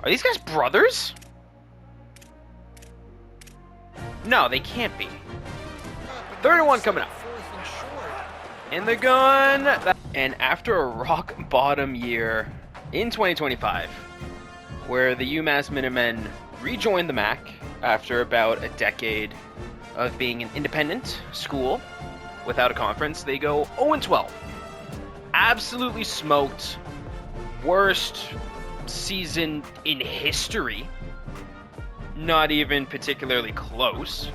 Are these guys brothers? No, they can't be. 31 coming up. In the gun. And after a rock bottom year in 2025, where the UMass Minutemen rejoined the MAC after about a decade of being an independent school without a conference, they go 0-12. Absolutely smoked. Worst season in history. Not even particularly close.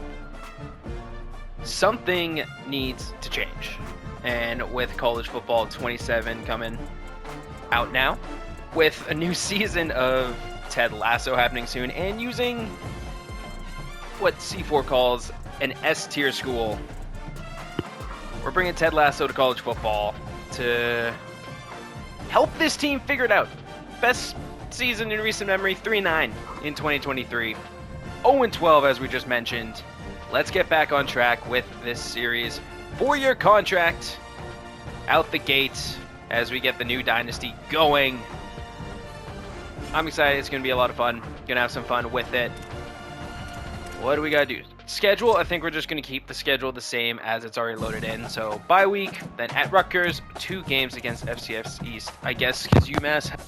Something needs to change. And with college football 27 coming out now, with a new season of Ted Lasso happening soon, and using what C4 calls an S-tier school, we're bringing Ted Lasso to college football to help this team figure it out. Best season in recent memory, 3-9 in 2023. 0-12 as we just mentioned. Let's get back on track with this series. 4-year contract out the gate as we get the new dynasty going. I'm excited. It's going to be a lot of fun. Going to have some fun with it. What do we got to do? Schedule, I think we're just going to keep the schedule the same as it's already loaded in. So bye week, then at Rutgers, 2 games against FCS East. I guess because UMass has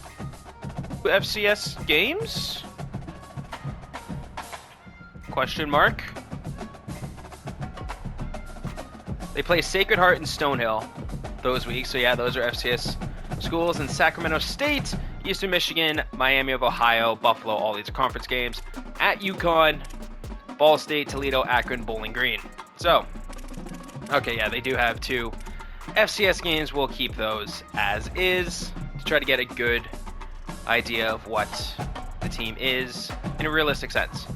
FCS games? Question mark. They play Sacred Heart and Stonehill those weeks. So yeah, those are FCS schools. And Sacramento State, Eastern Michigan, Miami of Ohio, Buffalo, all these are conference games. At UConn, Ball State, Toledo, Akron, Bowling Green. So, okay, yeah, they do have 2 FCS games. We'll keep those as is to try to get a good idea of what the team is in a realistic sense.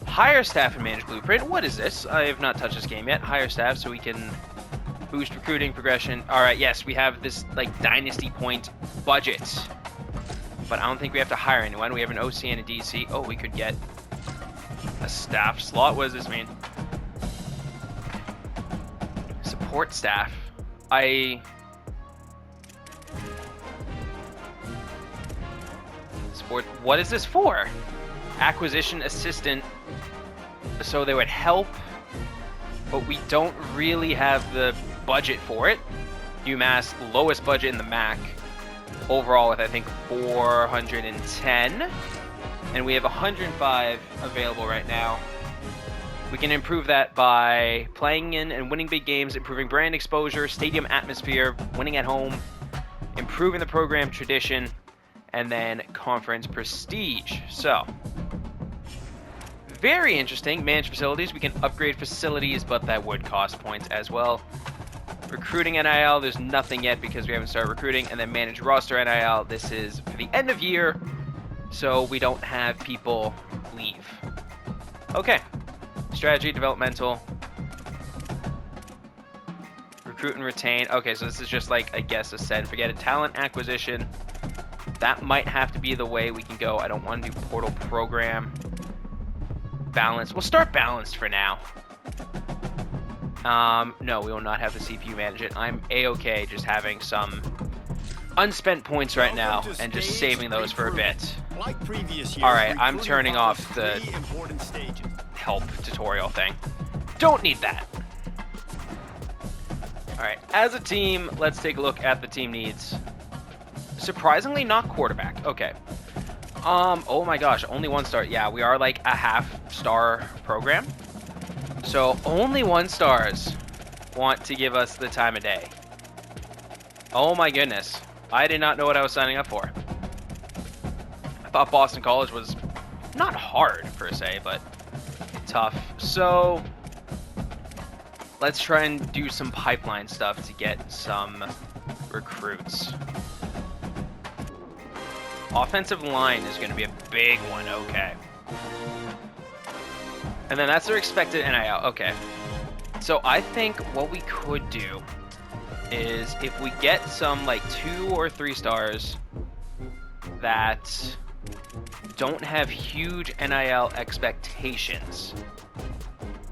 Hire staff and manage blueprint. What is this? I have not touched this game yet. Hire staff so we can boost recruiting progression. All right, yes, we have this like dynasty point budget, but I don't think we have to hire anyone. We have an OC and a DC. Oh, we could get a staff slot. What does this mean? Support staff. Support. What is this for? Acquisition assistant. So they would help, but we don't really have the budget for it. UMass, lowest budget in the MAC overall with I think 410, and we have 105 available right now. We can improve that by playing in and winning big games, improving brand exposure, stadium atmosphere, winning at home, improving the program tradition, and then conference prestige. So very interesting. Manage facilities. We can upgrade facilities, but that would cost points as well. Recruiting NIL, there's nothing yet because we haven't started recruiting. And then manage roster NIL. This is for the end of year, so we don't have people leave. Okay. Strategy, developmental. Recruit and retain. Okay, so this is just like, I guess, a set and forget it. Talent acquisition. That might have to be the way we can go. I don't want to do portal program. Balance. We'll start balanced for now. No, we will not have the CPU manage it. I'm a-okay just having some unspent points right now and just saving those for a bit. Alright, I'm turning off the help tutorial thing. Don't need that. Alright, as a team, let's take a look at the team needs. Surprisingly, not quarterback. Okay. Oh my gosh, only 1 star. Yeah, we are like a half-star program. So only 1 stars want to give us the time of day. Oh my goodness. I did not know what I was signing up for. I thought Boston College was not hard per se, but tough. So let's try and do some pipeline stuff to get some recruits. Offensive line is going to be a big one. Okay. And then that's their expected NIL. Okay. So I think what we could do is if we get some like 2 or 3 stars that don't have huge NIL expectations,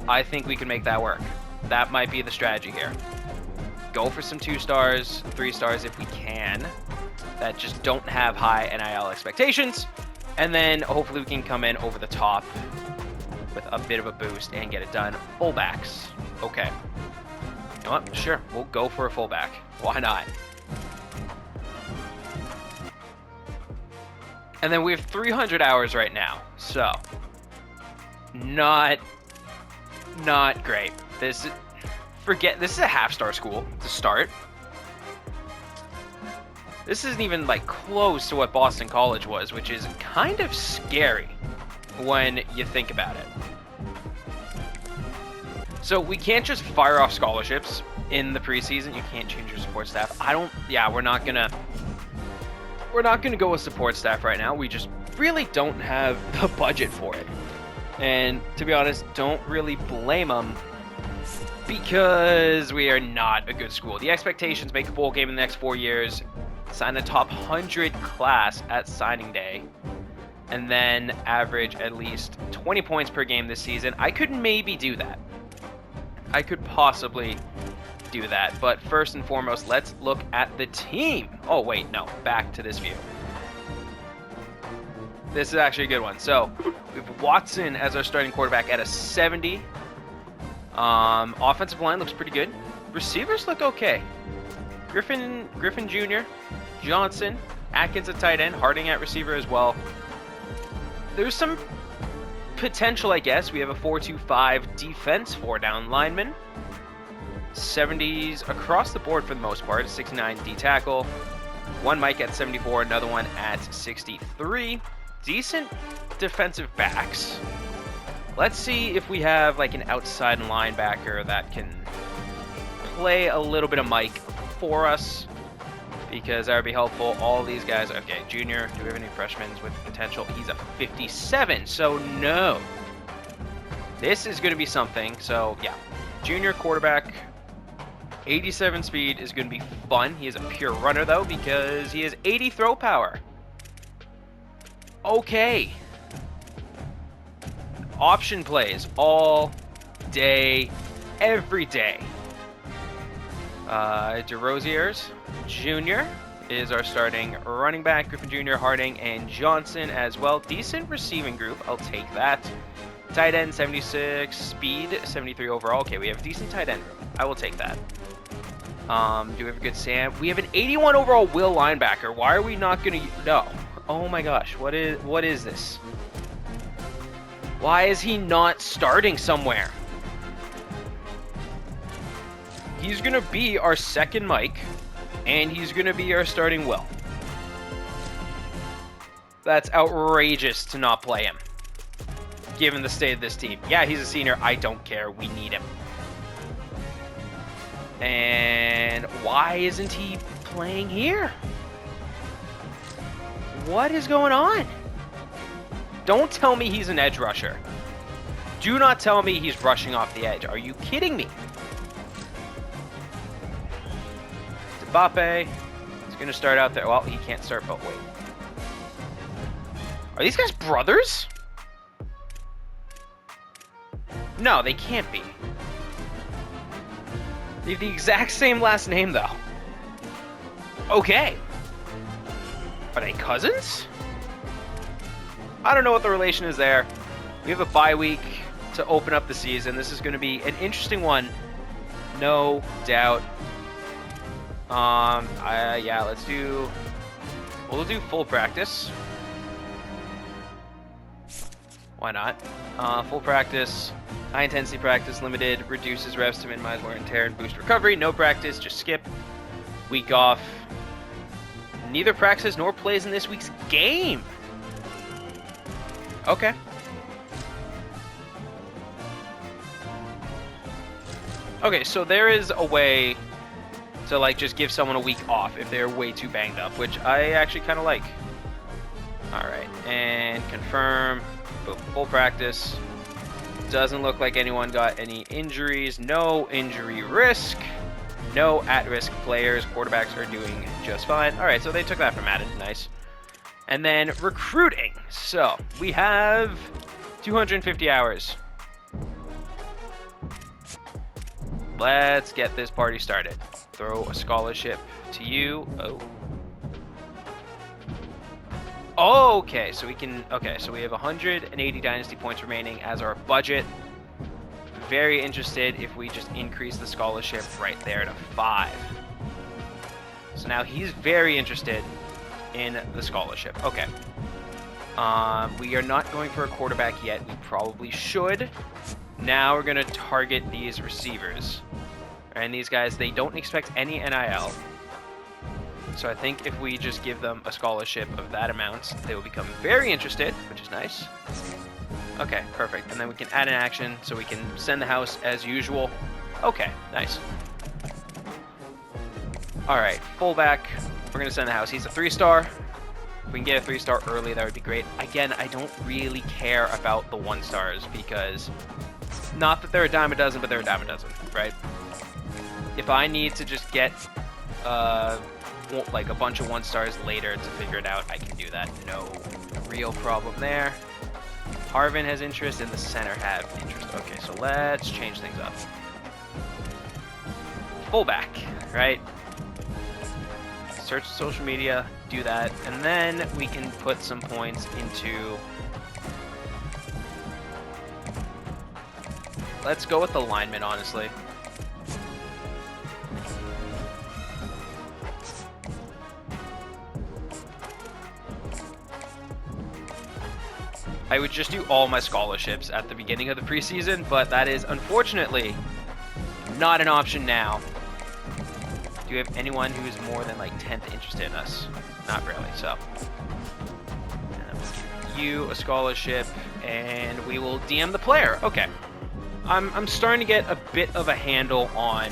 I think we can make that work. That might be the strategy here. Go for some 2 stars, 3 stars if we can, that just don't have high NIL expectations, And then hopefully we can come in over the top with a bit of a boost and get it done. Fullbacks. Okay. You know what? Sure. We'll go for a fullback. Why not? And then we have 300 hours right now. So, not great. This is a half-star school to start. This isn't even like close to what Boston College was, which is kind of scary when you think about it. So we can't just fire off scholarships in the preseason. You can't change your support staff. We're not gonna go with support staff right now. We just really don't have the budget for it. And to be honest, don't really blame them, because we are not a good school. The expectations: make a bowl game in the next 4 years, sign a top 100 class at signing day, and then average at least 20 points per game this season. I could maybe do that. I could possibly do that. But first and foremost, let's look at the team. Oh, wait, no. Back to this view. This is actually a good one. So, we have Watson as our starting quarterback at a 70. Offensive line looks pretty good. Receivers look okay. Griffin Jr., Johnson, Atkins at tight end, Harding at receiver as well. There's some potential, I guess. We have a 4-2-5 defense, 4 down linemen. 70s across the board for the most part. 69 D tackle. One Mike at 74, another one at 63. Decent defensive backs. Let's see if we have like an outside linebacker that can play a little bit of Mike for us, because that would be helpful. All these guys, okay, junior, do we have any freshmen with potential? He's a 57, so no. This is going to be something. So yeah, junior quarterback, 87 speed is going to be fun. He is a pure runner though, because he has 80 throw power. Okay. Option plays all day, every day. DeRozier's Jr. is our starting running back. Griffin Jr., Harding, and Johnson as well. Decent receiving group. I'll take that. Tight end, 76. Speed, 73 overall. Okay, we have a decent tight end room. I will take that. Do we have a good Sam? We have an 81 overall Will linebacker. Why are we not going to... No. Oh my gosh. What is this? Why is he not starting somewhere? He's going to be our second Mike, and he's going to be our starting Will. That's outrageous to not play him, given the state of this team. Yeah, he's a senior. I don't care. We need him. And why isn't he playing here? What is going on? Don't tell me he's an edge rusher. Do not tell me he's rushing off the edge. Are you kidding me? Mbappe is going to start out there. Well, he can't start, but wait. Are these guys brothers? No, they can't be. They have the exact same last name, though. Okay. Are they cousins? I don't know what the relation is there. We have a bye week to open up the season. This is going to be an interesting one, no doubt. Yeah, we'll do full practice. Why not? Full practice, high intensity practice, limited, reduces reps to minimize wear and tear and boost recovery. No practice, just skip. Week off. Neither practices nor plays in this week's game. Okay. Okay, so there is a way to like just give someone a week off if they're way too banged up, which I actually kind of like. All right, and confirm. Boom, full practice. Doesn't look like anyone got any injuries. No injury risk. No at-risk players. Quarterbacks are doing just fine. All right, so they took that from Madden. Nice. And then recruiting. So we have 250 hours. Let's get this party started. Throw a scholarship to you. Oh. Oh, okay, so we can. Okay, so we have 180 dynasty points remaining as our budget. Very interested if we just increase the scholarship right there to 5. So now he's very interested in the scholarship. Okay. We are not going for a quarterback yet. We probably should. Now we're going to target these receivers. And these guys, they don't expect any NIL. So I think if we just give them a scholarship of that amount, they will become very interested, which is nice. Okay, perfect. And then we can add an action so we can send the house as usual. Okay, nice. All right, fullback. We're going to send the house. He's a 3-star. If we can get a 3-star early, that would be great. Again, I don't really care about the 1-stars because not that they're a dime a dozen, but they're a dime a dozen, right? If I need to just get like a bunch of 1-stars later to figure it out, I can do that. No real problem there. Harvin has interest and the center have interest. Okay, so let's change things up. Fullback, right? Search social media, do that, and then we can put some points into... Let's go with the lineman, honestly. I would just do all my scholarships at the beginning of the preseason, but that is unfortunately not an option now. Do you have anyone who's more than like 10th interested in us? Not really, so. We'll give you a scholarship, and we will DM the player. Okay. I'm starting to get a bit of a handle on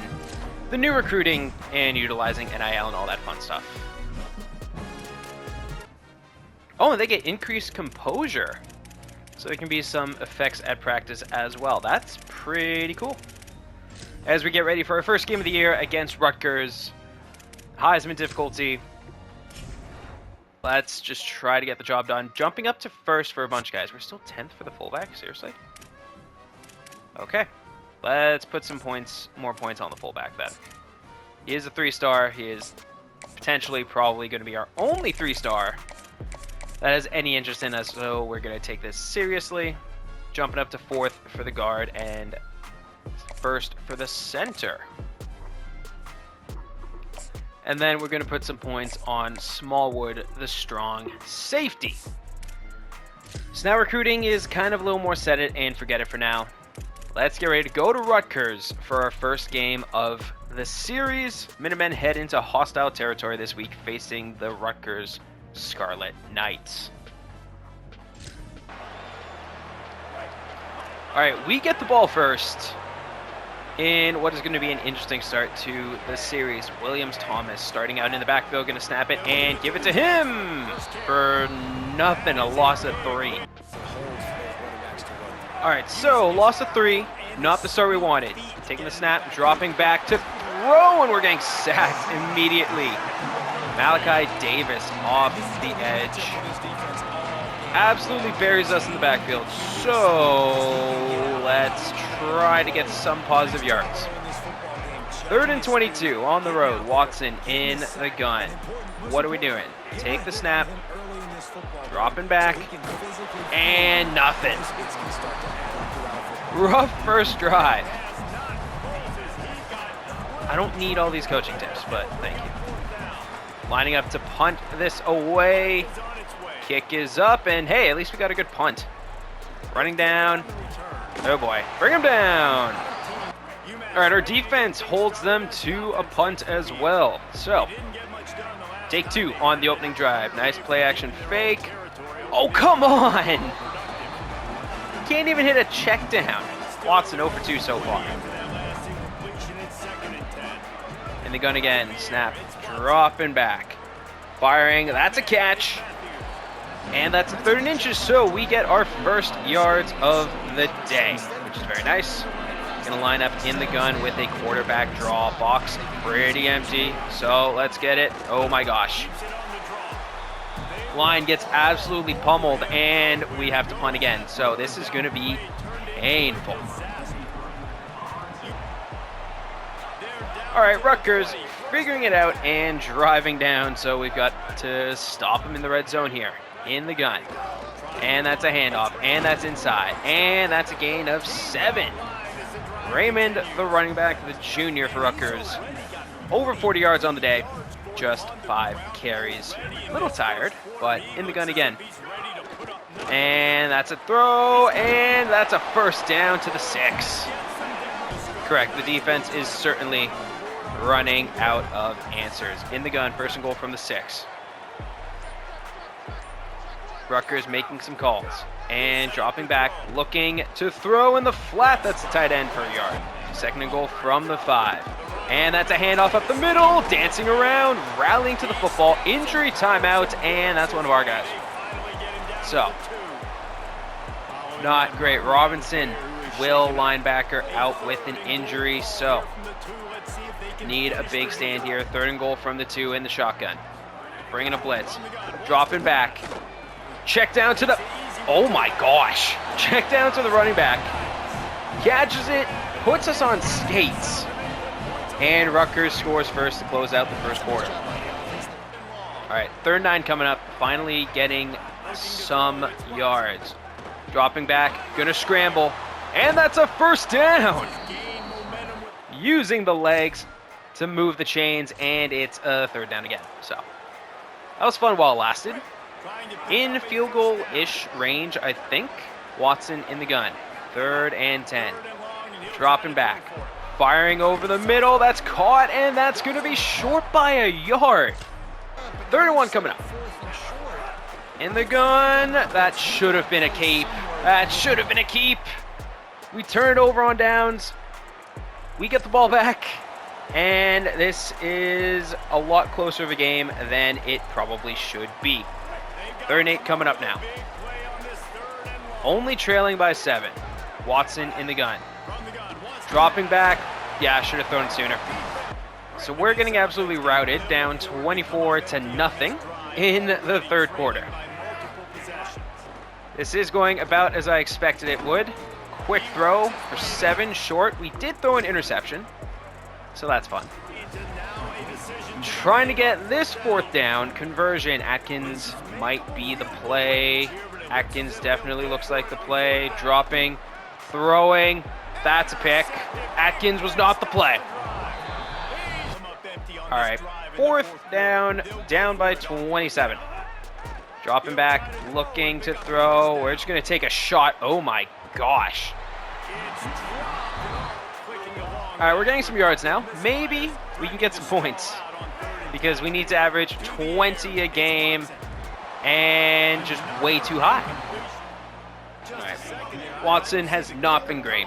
the new recruiting and utilizing NIL and all that fun stuff. Oh, and they get increased composure. So there can be some effects at practice as well. That's pretty cool. As we get ready for our first game of the year against Rutgers, Heisman difficulty. Let's just try to get the job done. Jumping up to first for a bunch of guys. We're still 10th for the fullback? Seriously? Okay. Let's put some points, more points on the fullback then. He is a 3-star. He is potentially probably going to be our only 3-star that has any interest in us, so we're going to take this seriously. Jumping up to 4th for the guard and 1st for the center. And then we're going to put some points on Smallwood, the strong safety. So now recruiting is kind of a little more set it and forget it for now. Let's get ready to go to Rutgers for our first game of the series. Minutemen head into hostile territory this week, facing the Rutgers Scarlet Knights. All right, we get the ball first in what is going to be an interesting start to the series. Williams-Thomas starting out in the backfield, going to snap it and give it to him for nothing, a loss of 3. All right, so loss of 3, not the start we wanted. Taking the snap, dropping back to throw, and we're getting sacked immediately. Malachi Davis off the edge. Absolutely buries us in the backfield. So let's try to get some positive yards. 3rd and 22 on the road. Watson in the gun. What are we doing? Take the snap. Dropping back. And nothing. Rough first drive. I don't need all these coaching tips, but thank you. Lining up to punt this away. Kick is up, and hey, at least we got a good punt. Running down. Oh boy, bring him down. All right, our defense holds them to a punt as well. So, take 2 on the opening drive. Nice play action fake. Oh, come on. Can't even hit a check down. Watson 0 for 2 so far. In the gun again, snap, dropping back. Firing, that's a catch. And that's a 3rd and inches, so we get our first yards of the day, which is very nice. Gonna line up in the gun with a quarterback draw. Box pretty empty, so let's get it. Oh my gosh. Line gets absolutely pummeled, and we have to punt again. So this is gonna be painful. All right, Rutgers figuring it out and driving down, so we've got to stop them in the red zone here. in the gun. And that's a handoff, and that's inside, and that's a gain of 7. Raymond, the running back, the junior for Rutgers, over 40 yards on the day, just 5 carries. A little tired, but in the gun again. And that's a throw, and that's a first down to the 6. Correct, the defense is certainly running out of answers. In the gun, first and goal from the 6. Rutgers making some calls and dropping back, looking to throw in the flat. That's the tight end for a yard. Second and goal from the 5. And that's a handoff up the middle, dancing around, rallying to the football, injury timeout, and that's one of our guys. So, not great. Robinson, Will linebacker, out with an injury, so need a big stand here. Third and goal from the 2 in the shotgun. Bringing a blitz, dropping back. Check down to the, oh my gosh. Check down to the running back. Catches it, puts us on skates. And Rutgers scores first to close out the first quarter. All right, 3rd and 9 coming up. Finally getting some yards. Dropping back, gonna scramble. And that's a first down. Using the legs to move the chains, and it's a 3rd down again. So that was fun while it lasted. In field goal-ish range, I think. Watson in the gun. 3rd and 10. Dropping back. Firing over the middle. That's caught, and that's going to be short by a yard. 3rd and 1 coming up. In the gun. That should have been a keep. That should have been a keep. We turn it over on downs. We get the ball back. And this is a lot closer of a game than it probably should be. 3rd and 8 coming up now. Only trailing by 7. Watson in the gun. Dropping back. Yeah, I should have thrown it sooner. So we're getting absolutely routed, down 24-0 in the 3rd quarter. This is going about as I expected it would. Quick throw for 7 short. We did throw an interception, so that's fun. Trying to get this 4th down conversion. Atkins might be the play. Atkins definitely looks like the play. Dropping, throwing. That's a pick. Atkins was not the play. All right, 4th down, down by 27. Dropping back, looking to throw. We're just going to take a shot. Oh my gosh. All right, we're getting some yards now. Maybe we can get some points, because we need to average 20 a game, and just way too high. All right. Watson has not been great,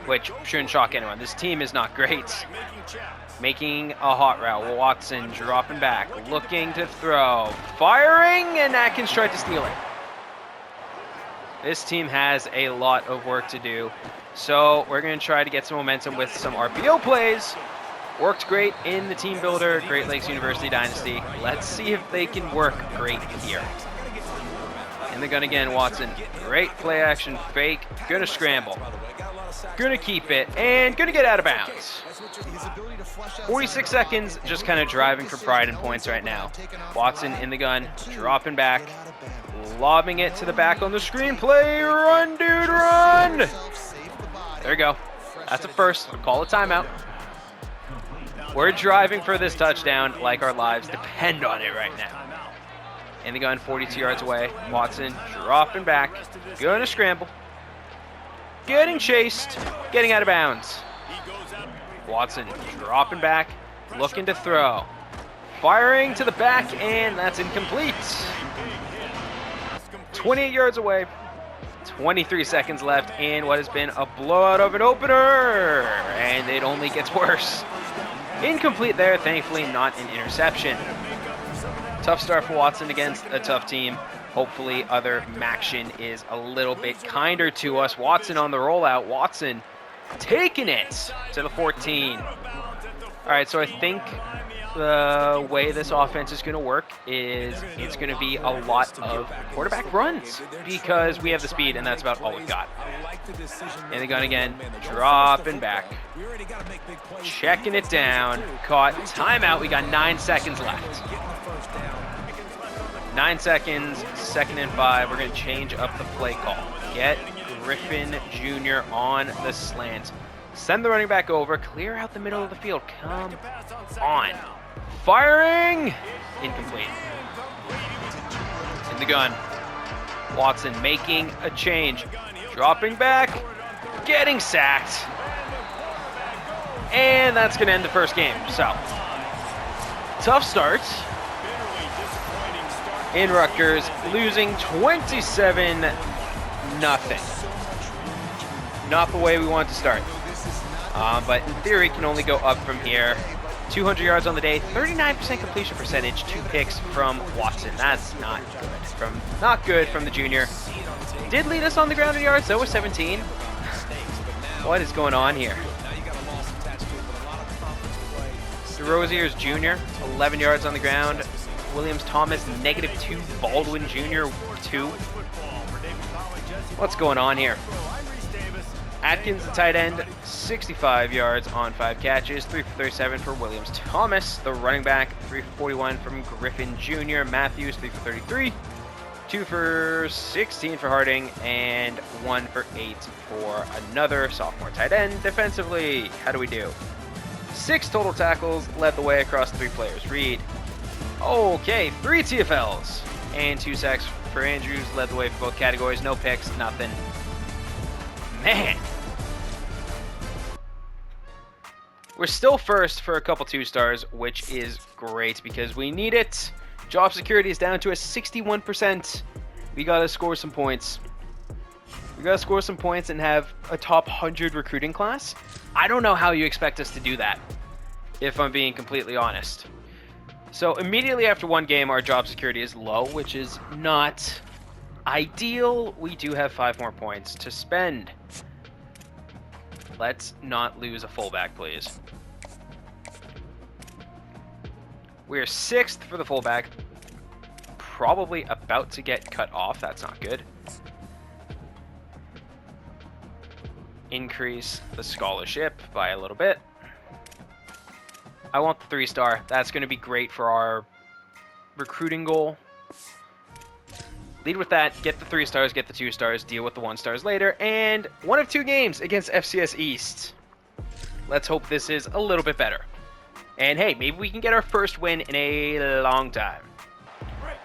which shouldn't shock anyone. This team is not great. Making a hot route. Watson dropping back, looking to throw. Firing, and Atkins tried to steal it. This team has a lot of work to do, so we're going to try to get some momentum with some RPO plays. Worked great in the team builder, Great Lakes University Dynasty. Let's see if they can work great here. In the gun again, Watson. Great play action fake. Gonna scramble. Gonna keep it, and gonna get out of bounds. 46 seconds, just kind of driving for pride and points right now. Watson in the gun, dropping back. Lobbing it to the back on the screen play. Run, dude, run! There you go. That's a first. We'll call a timeout. We're driving for this touchdown like our lives depend on it right now. In the gun, 42 yards away. Watson dropping back. Gonna scramble. Getting chased. Getting out of bounds. Watson dropping back. Looking to throw. Firing to the back, and that's incomplete. 28 yards away. 23 seconds left in what has been a blowout of an opener. And it only gets worse. Incomplete there, thankfully not an interception. Tough start for Watson against a tough team. Hopefully other Maction is a little bit kinder to us. Watson on the rollout. Watson taking it to the 14. All right, so I think the way this offense is going to work is it's going to be a lot of quarterback runs because we have the speed, and that's about all we've got. In the gun again, dropping back, checking it down, caught, timeout. We got 9 seconds left. 9 seconds, 2nd and 5. We're going to change up the play call. Get Griffin Jr. on the slant. Send the running back over. Clear out the middle of the field. Come on. Firing. Incomplete. In the gun. Watson making a change. Dropping back. Getting sacked. And that's going to end the first game. So, tough start in Rutgers, losing 27-0. Not the way we want to start. But in theory, can only go up from here. 200 yards on the day, 39% completion percentage, 2 picks from Watson. That's not good from the junior. Did lead us on the ground in yards, though, with 17. What is going on here? DeRozier's Jr., 11 yards on the ground. Williams Thomas, -2. Baldwin Jr., 2. What's going on here? Atkins, the tight end, 65 yards on 5 catches, 3 for 37 for Williams Thomas. The running back, 3 for 41 from Griffin Jr. Matthews, 3 for 33. 2 for 16 for Harding, and 1 for 8 for another sophomore tight end. Defensively, how do we do? 6 total tackles, led the way across 3 players. Reed. Okay, 3 TFLs and 2 sacks for Andrews, led the way for both categories. No picks, nothing. Man. We're still first for a couple 2-stars, which is great because we need it. Job security is down to a 61%. We gotta score some points. We gotta score some points and have a top 100 recruiting class. I don't know how you expect us to do that, if I'm being completely honest. So immediately after one game, our job security is low, which is not ideal. We do have 5 more points to spend. Let's not lose a fullback, please. We're 6th for the fullback. Probably about to get cut off. That's not good. Increase the scholarship by a little bit. I want the 3-star. That's going to be great for our recruiting goal. Lead with that. Get the 3 stars, get the 2 stars, deal with the 1 stars later. And 1 of 2 games against FCS East. Let's hope this is a little bit better. And hey, maybe we can get our first win in a long time.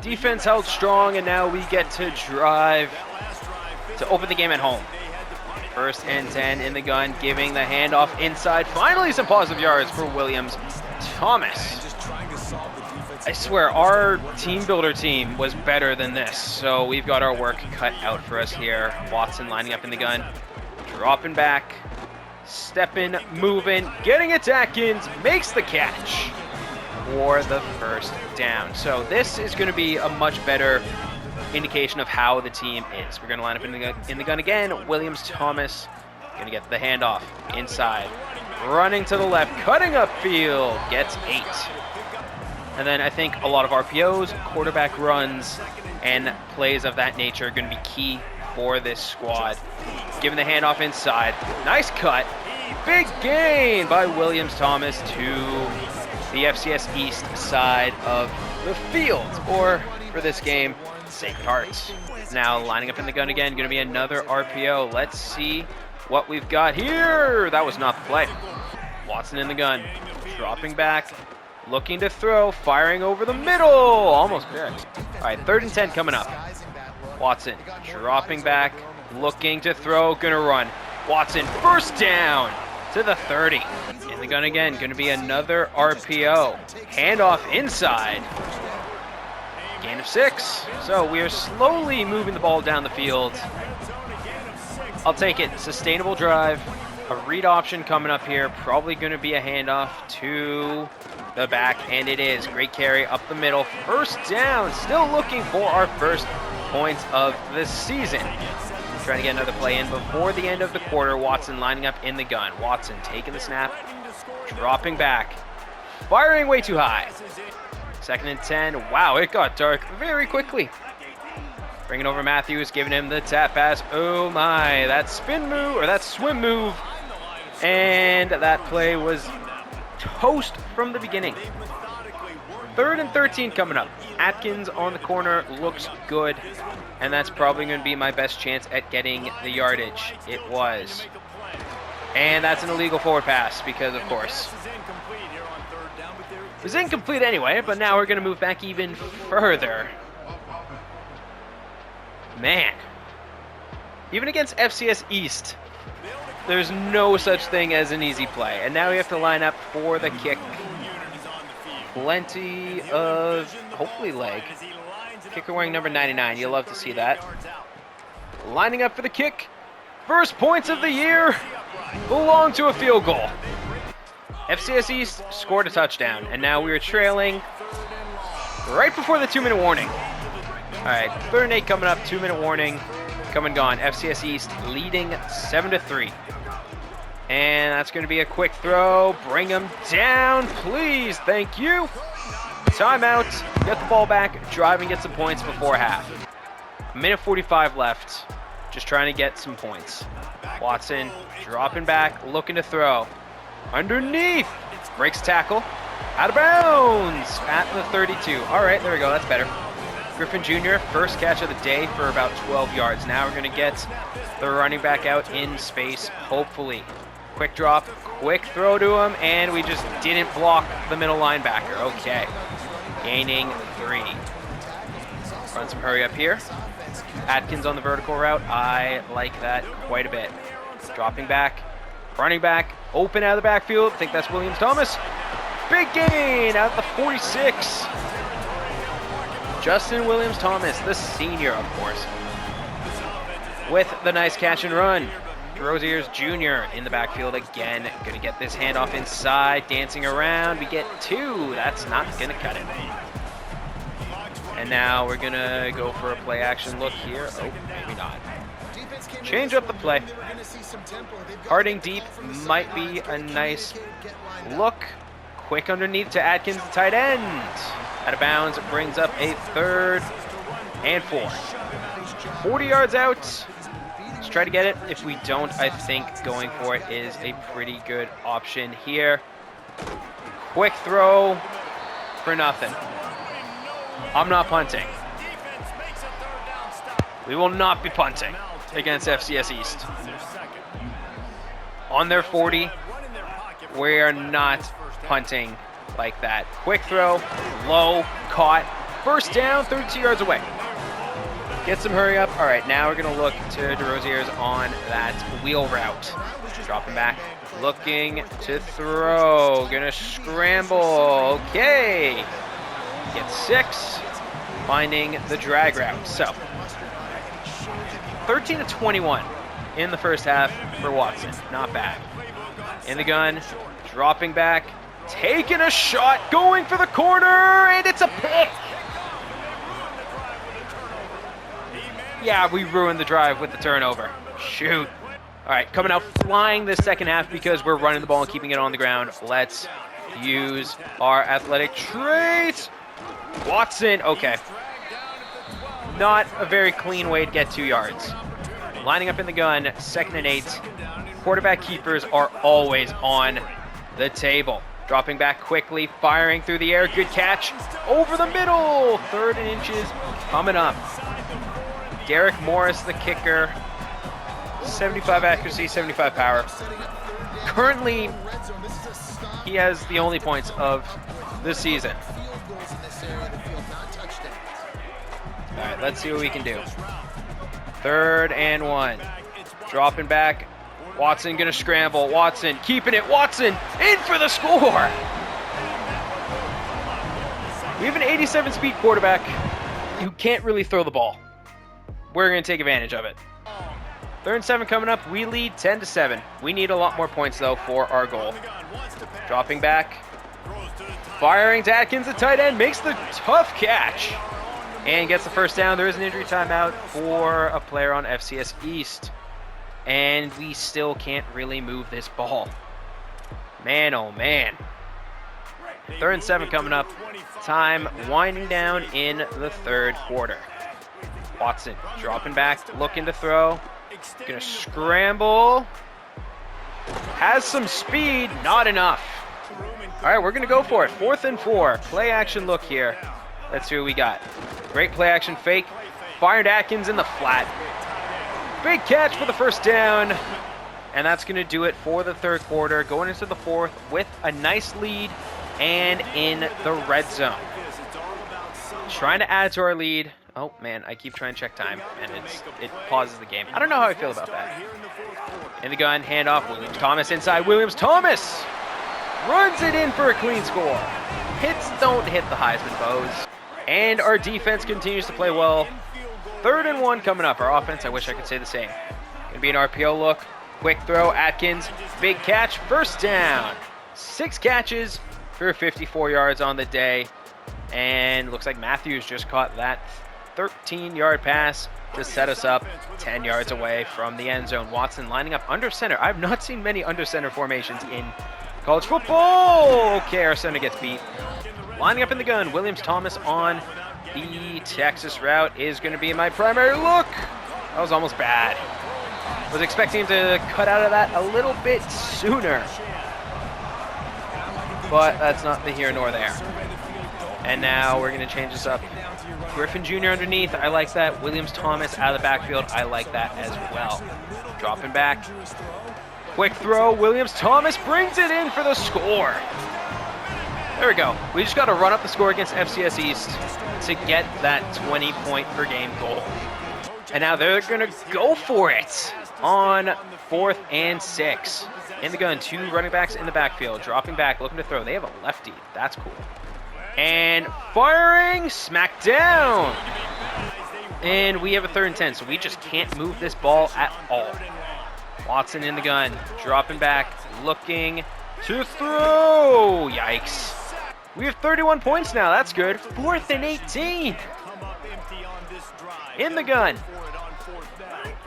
Defense held strong, and now we get to drive to open the game at home. 1st and 10 in the gun, giving the handoff inside. Finally, some positive yards for Williams Thomas. I swear, our team builder team was better than this, so we've got our work cut out for us here. Watson lining up in the gun, dropping back, stepping, moving, getting it to Atkins, makes the catch for the 1st down. So this is going to be a much better indication of how the team is. We're going to line up in the gun again. Williams Thomas going to get the handoff inside, running to the left, cutting upfield, gets 8. And then I think a lot of RPOs, quarterback runs, and plays of that nature are going to be key for this squad. Giving the handoff inside. Nice cut. Big gain by Williams Thomas to the FCS East side of the field. Or, for this game, Sacred Hearts. Now lining up in the gun again. Going to be another RPO. Let's see what we've got here. That was not the play. Watson in the gun. Dropping back. Looking to throw, firing over the middle. Almost there. All right, 3rd and 10 coming up. Watson dropping back, looking to throw, gonna run. Watson, 1st down to the 30. In the gun again, gonna be another RPO. Handoff inside. Gain of 6. So we are slowly moving the ball down the field. I'll take it. Sustainable drive. A read option coming up here. Probably gonna be a handoff to the back, and it is. Great carry up the middle. 1st down. Still looking for our 1st points of the season. Trying to get another play in before the end of the quarter. Watson lining up in the gun. Watson taking the snap, dropping back, firing way too high. 2nd and 10. Wow, it got dark very quickly. Bringing over Matthews, giving him the tap pass. Oh my, that spin move, or that swim move. And that play was toast from the beginning. 3rd and 13 coming up. Atkins on the corner looks good, and that's probably going to be my best chance at getting the yardage. It was. And that's an illegal forward pass because, of course, it was incomplete anyway, but now we're going to move back even further. Man. Even against FCS East, there's no such thing as an easy play. And now we have to line up for the kick. Plenty of, hopefully, leg. Kicker wearing number 99. You'll love to see that. Lining up for the kick. First points of the year belong to a field goal. FCS East scored a touchdown, and now we are trailing right before the 2-minute warning. All right, 3rd and 8 coming up, 2-minute warning. Come and gone. FCS East leading 7-3. And that's going to be a quick throw. Bring them down, please. Thank you. Timeout. Get the ball back. Drive and get some points before half. 1:45 left. Just trying to get some points. Watson dropping back, looking to throw. Underneath. Breaks tackle. Out of bounds at the 32. All right, there we go. That's better. Griffin Jr., first catch of the day for about 12 yards. Now we're going to get the running back out in space, hopefully. Quick drop, quick throw to him, and we just didn't block the middle linebacker. Okay. Gaining 3. Run some hurry up here. Atkins on the vertical route. I like that quite a bit. Dropping back, running back, open out of the backfield. I think that's Williams Thomas. Big gain out the 46. Justin Williams Thomas, the senior, of course, with the nice catch and run. Roziers Jr. in the backfield again. Going to get this handoff inside, dancing around. We get 2. That's not going to cut it. And now we're going to go for a play action look here. Oh, maybe not. Change up the play. Harding deep might be a nice look. Quick underneath to Atkins, the tight end. Out of bounds, it brings up a 3rd and 4. 40 yards out. Let's try to get it. If we don't, I think going for it is a pretty good option here. Quick throw for nothing. I'm not punting. We will not be punting against FCS East. On their 40, we are not punting like that. Quick throw, low, caught, first down, 32 yards away. Get some hurry up. All right, now we're going to look to DeRozier's on that wheel route. Dropping back, looking to throw, going to scramble. Okay. Get 6, finding the drag route. So, 13-21 in the first half for Watson. Not bad. In the gun, dropping back, taking a shot, going for the corner, and it's a pick. Yeah, we ruined the drive with the turnover. Shoot. All right, coming out flying this second half because we're running the ball and keeping it on the ground. Let's use our athletic traits. Watson, okay. Not a very clean way to get 2 yards. Lining up in the gun, 2nd and 8. Quarterback keepers are always on the table. Dropping back quickly, firing through the air. Good catch over the middle. 3rd and inches coming up. Derek Morris, the kicker. 75 accuracy, 75 power. Currently, he has the only points of the season. All right, let's see what we can do. 3rd and 1. Dropping back. Watson going to scramble. Watson keeping it. Watson in for the score. We have an 87 speed quarterback who can't really throw the ball. We're going to take advantage of it. 3rd and 7 coming up. We lead 10-7. We need a lot more points, though, for our goal. Dropping back. Firing to Atkins, the tight end. Makes the tough catch. And gets the first down. There is an injury timeout for a player on FCS East. And we still can't really move this ball. Man, oh man. 3rd and 7 coming up. Time winding down in the 3rd quarter. Watson dropping back, looking to throw. Gonna scramble. Has some speed, not enough. All right, we're going to go for it. 4th and 4. Play action look here. Let's see what we got. Great play action fake. Fired Atkins in the flat. Big catch for the first down. And that's going to do it for the third quarter. Going into the fourth with a nice lead and in the red zone. Trying to add to our lead. Oh, man, I keep trying to check time, and it pauses the game. I don't know how I feel about that. In the gun, handoff, Williams Thomas inside. Williams Thomas runs it in for a clean score. Hits don't hit the Heisman bows. And our defense continues to play well. 3rd and 1 coming up. Our offense, I wish I could say the same. Gonna be an RPO look. Quick throw, Atkins. Big catch, first down. 6 catches for 54 yards on the day. And looks like Matthews just caught that 13-yard pass to set us up 10 yards away from the end zone. Watson lining up under center. I've not seen many under center formations in college football. Okay, our center gets beat. Lining up in the gun, Williams Thomas on the Texas route is going to be my primary look. That was almost bad. Was expecting him to cut out of that a little bit sooner. But that's not the here nor there. And now we're going to change this up. Griffin Jr. underneath, I like that. Williams Thomas out of the backfield, I like that as well. Dropping back. Quick throw, Williams Thomas brings it in for the score. There we go. We just got to run up the score against FCS East to get that 20-point per game goal. And now they're going to go for it on 4th and 6. In the gun, 2 running backs in the backfield. Dropping back, looking to throw. They have a lefty. That's cool. And firing, smack down. And we have a 3rd and 10, so we just can't move this ball at all. Watson in the gun, dropping back, looking to throw. Yikes. We have 31 points now. That's good. 4th and 18. In the gun.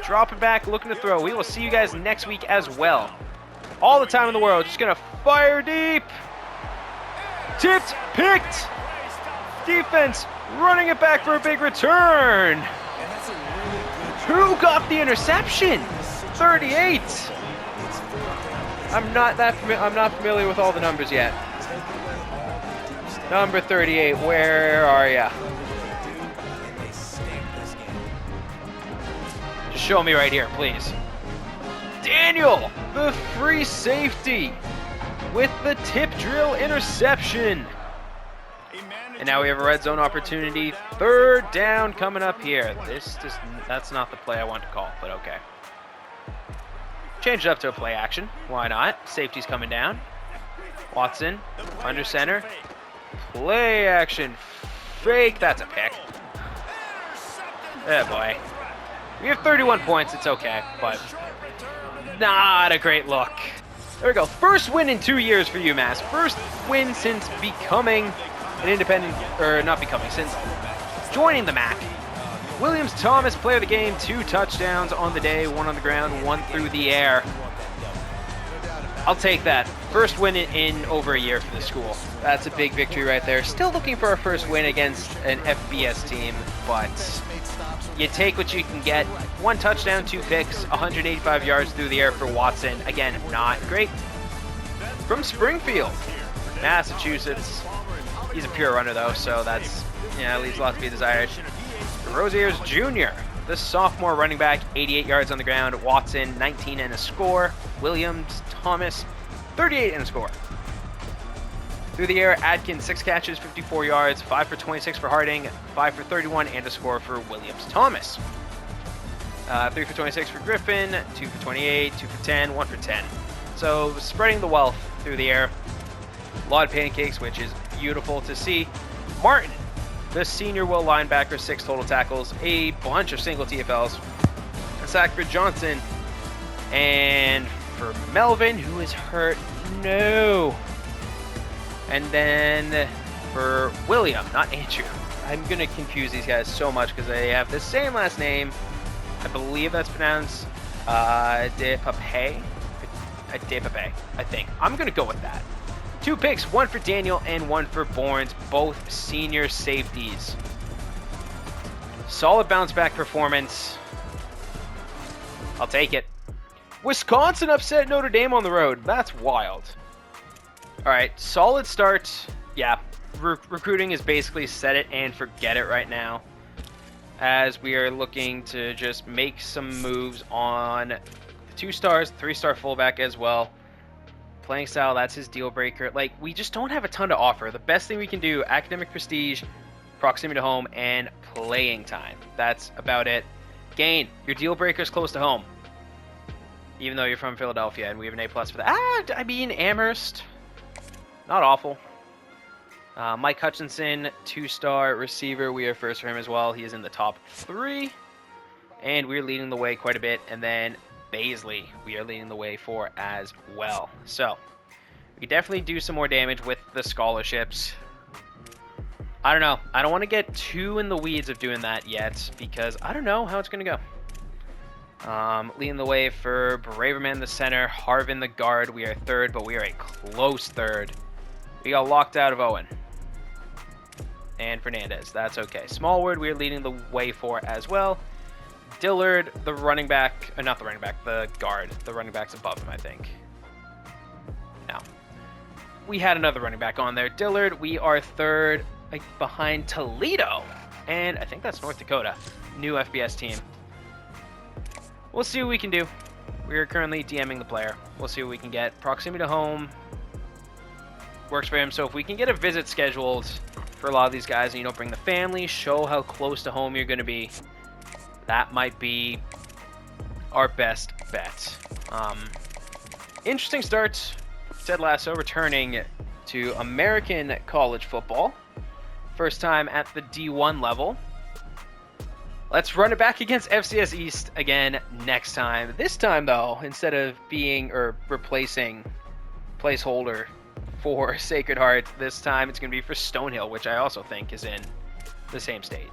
Dropping back, looking to throw. We will see you guys next week as well. All the time in the world. Just going to fire deep. Tipped, picked. Defense running it back for a big return. Who got the interception? 38. I'm not familiar with all the numbers yet. Number 38, where are ya? Just show me right here, please. Daniel, the free safety, with the tip drill interception. And now we have a red zone opportunity. 3rd down coming up here. That's not the play I want to call, but okay. Change it up to a play action. Why not? Safety's coming down. Watson, under center. Play action. Fake. That's a pick. Oh boy. We have 31 points. It's okay, but not a great look. There we go. First win in 2 years for UMass. First win since becoming an independent, or not becoming, since joining the MAC. Williams Thomas, player of the game, 2 touchdowns on the day, 1 on the ground, 1 through the air. I'll take that. First win in over a year for the school. That's a big victory right there. Still looking for our first win against an FBS team, but you take what you can get. 1 touchdown, 2 picks, 185 yards through the air for Watson. Again, not great. From Springfield, Massachusetts. He's a pure runner though, so that's, leaves a lot to be desired. Rosiers Jr., the sophomore running back, 88 yards on the ground. Watson, 19 and a score. Williams Thomas, 38 and a score. Through the air, Atkins, 6 catches, 54 yards, 5 for 26 for Harding, 5 for 31 and a score for Williams Thomas. 3 for 26 for Griffin, 2 for 28, 2 for 10, 1 for 10. So spreading the wealth through the air. A lot of pancakes, which is beautiful to see. Martin, the senior will linebacker, 6 total tackles, a bunch of single TFLs, a sack for Johnson, and for Melvin, who is hurt, no. And then for William, not Andrew. I'm going to confuse these guys so much because they have the same last name. I believe that's pronounced DePape, I think. I'm going to go with that. 2 picks, 1 for Daniel and 1 for Bournes, both senior safeties. Solid bounce back performance. I'll take it. Wisconsin upset Notre Dame on the road. That's wild. All right, solid start. Yeah, recruiting is basically set it and forget it right now, as we are looking to just make some moves on the 2 stars, 3-star fullback as well. Playing style, that's his deal breaker. Like, we just don't have a ton to offer. The best thing we can do, academic prestige, proximity to home, and playing time. That's about it. Gain, your deal breaker is close to home. Even though you're from Philadelphia, and we have an A+ for that. I mean, Amherst, not awful. Mike Hutchinson, 2-star receiver. We are first for him as well. He is in the top 3. And we're leading the way quite a bit. And then Baisley, we are leading the way for as well. So, we can definitely do some more damage with the scholarships. I don't know. I don't want to get too in the weeds of doing that yet, because I don't know how it's going to go. Leading the way for Braverman, the center, Harvin, the guard. We are 3rd, but we are a close 3rd. We got locked out of Owen. And Fernandez. That's okay. Smallwood, we are leading the way for as well. Dillard, the running back. Not the running back, the guard. The running back's above him, I think. No. We had another running back on there. Dillard, we are 3rd, like, behind Toledo. And I think that's North Dakota. New FBS team. We'll see what we can do. We are currently DMing the player. We'll see what we can get. Proximity to home works for him. So if we can get a visit scheduled for a lot of these guys, and you don't bring the family, show how close to home you're going to be, that might be our best bet. Interesting start. Ted Lasso returning to American college football. First time at the D1 level. Let's run it back against FCS East again next time. This time, though, instead of being or replacing placeholder for Sacred Heart, this time it's going to be for Stonehill, which I also think is in the same state.